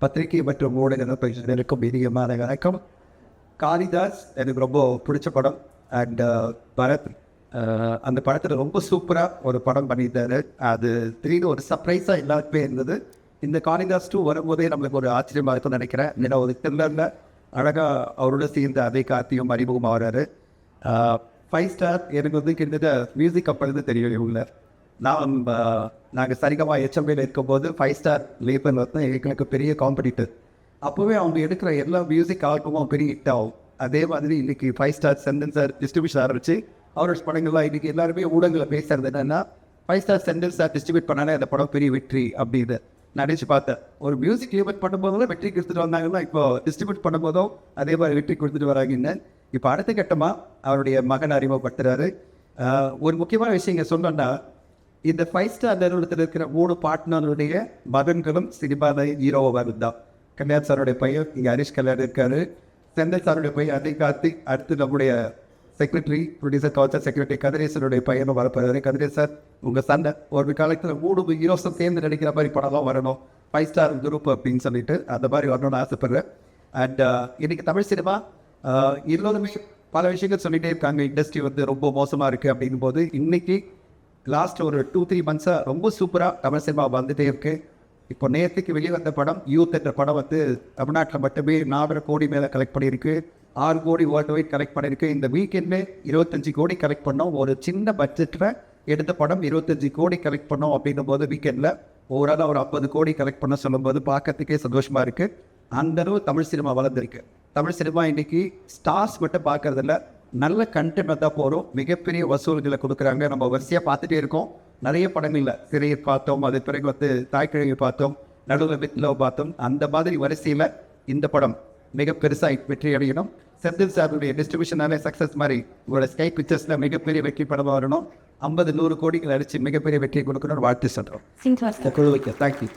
பத்திரிகை மற்றும் ஊடக பயிற்சிகளுக்கும் இனியமான வணக்கம். காளிதாஸ் எனக்கு ரொம்ப பிடிச்ச படம். அண்ட் பரத் அந்த படத்தில் ரொம்ப சூப்பராக ஒரு படம் பண்ணியிருந்தாரு. அது திடீர்னு ஒரு சர்ப்ரைஸாக எல்லாருக்குமே இருந்தது. இந்த காளிதாஸ் 2 வரும்போதே நம்மளுக்கு ஒரு ஆச்சரியமாக இருக்கும்னு நினைக்கிறேன். ஏன்னா ஒரு த்ரில்லரில் அழகாக அவரோட சேர்ந்து அதே கார்த்தியும் அறிமுகமாக வர்றாரு. 5 ஸ்டார் எனக்கு கிட்டத்தட்ட மியூசிக் அப்போது தெரியும் இவங்க. நாங்கள் சரிகமா HMBயில் இருக்கும்போது 5 ஸ்டார் லேபர் வந்து எங்களுக்கு பெரிய காம்படிட்டர். அப்போவே அவங்க எடுக்கிற எல்லா மியூசிக் ஆல்பமும் பெரிய ஹிட் ஆகும். அதே மாதிரி இன்றைக்கி 5 ஸ்டார் செந்தன் சார் டிஸ்ட்ரிபியூஷன் ஆரம்பிச்சு அவரோட படங்கள்லாம் இன்றைக்கி எல்லாருமே ஊடகங்களில் பேசுகிறது என்னென்னா 5 ஸ்டார் செந்தன் சார் டிஸ்ட்ரிபியூட் பண்ணாலே அந்த படம் பெரிய வெற்றி அப்படின்னு நினச்சி பார்த்தேன். ஒரு மியூசிக் லேபர் பண்ணும்போதும் வெற்றி கொடுத்துட்டு வந்தாங்கன்னா இப்போ டிஸ்ட்ரிபியூட் பண்ணும்போதும் அதே மாதிரி வெற்றி கொடுத்துட்டு வராங்கன்னு இப்போ அடுத்த கட்டமாக அவருடைய மகன் அறிமுகப்படுத்துகிறாரு. ஒரு முக்கியமான விஷயம் இங்கே சொன்னோன்னா, இந்த 5 ஸ்டார் நிறுவனத்தில் இருக்கிற 3 பார்ட்னருடைய மகன்களும் சினிமாவில் ஹீரோவாக இருந்தான். கல்யாண் சாருடைய பையன் இங்கே ஹரிஷ் கல்யாண் இருக்காரு. செந்தில் சாருடைய பையன் அதை கார்த்திக். அடுத்து நம்முடைய செக்ரட்டரி ப்ரொடியூசர் கவுன்சில் செக்ரட்டரி கதிரேசனுடைய பையனும் வரப்போறாரு. கதிரேஸ் சார் உங்கள் சண்டை ஒரு காலத்தில் 3 ஹீரோஸும் சேர்ந்து நடிக்கிற மாதிரி படம்லாம் வரணும் 5 ஸ்டார் குரூப் அப்படின்னு சொல்லிட்டு அந்த மாதிரி வரணும்னு ஆசைப்படுறேன். அண்ட் இன்றைக்கி தமிழ் சினிமா எல்லோருமே பல விஷயங்கள் சொல்லிகிட்டே இருக்காங்க. இண்டஸ்ட்ரி ரொம்ப மோசமாக இருக்குது அப்படிங்கும்போது இன்றைக்கி லாஸ்ட் ஒரு 2-3 மந்த்ஸாக ரொம்ப சூப்பராக தமிழ் சினிமா வந்துகிட்டே இருக்குது. இப்போ நேற்றுக்கு வெளியே வந்த படம் யூத் என்ற படம் தமிழ்நாட்டில் மட்டுமே 4 கோடி மேலே கலெக்ட் பண்ணியிருக்கு. 6 கோடி வேர்ல்டு வைட் கலெக்ட் பண்ணியிருக்கு. இந்த வீக்கெண்டில் 25 கோடி கலெக்ட் பண்ணோம். ஒரு சின்ன பட்ஜெட்டில் எடுத்த படம் 25 கோடி கலெக்ட் பண்ணோம் அப்படின்னும் போது வீக்கெண்டில் ஓவராலாக ஒரு 50 கோடி கலெக்ட் பண்ண சொல்லும்போது பார்க்கறதுக்கே சந்தோஷமாக இருக்குது. அந்தளவு தமிழ் சினிமா வளர்ந்துருக்கு. தமிழ் சினிமா இன்றைக்கி ஸ்டார்ஸ் மட்டும் பார்க்குறதில்ல, நல்ல கண்டென்ட் தான் போகிறோம். மிகப்பெரிய வசூல்களை கொடுக்குறாங்க. நம்ம வரிசையாக பார்த்துட்டே இருக்கோம். நிறைய படங்களில் சிறையை பார்த்தோம், அது பிறகு தாய்க்கிழமை பார்த்தோம், நடுவில் வித்லோ பார்த்தோம். அந்த மாதிரி வரிசையில் இந்த படம் மிக பெருசாக வெற்றி அடையணும். செந்தில் சாருடைய டிஸ்ட்ரிபியூஷனாலே சக்ஸஸ் மாதிரி உங்களோட ஸ்கை பிக்சர்ஸில் மிகப்பெரிய வெற்றி படமாக வரணும். 50-100 கோடிகள் அடித்து மிகப்பெரிய வெற்றியை கொடுக்கணும்னு வாழ்த்து சொல்கிறோம். தேங்க்யூ.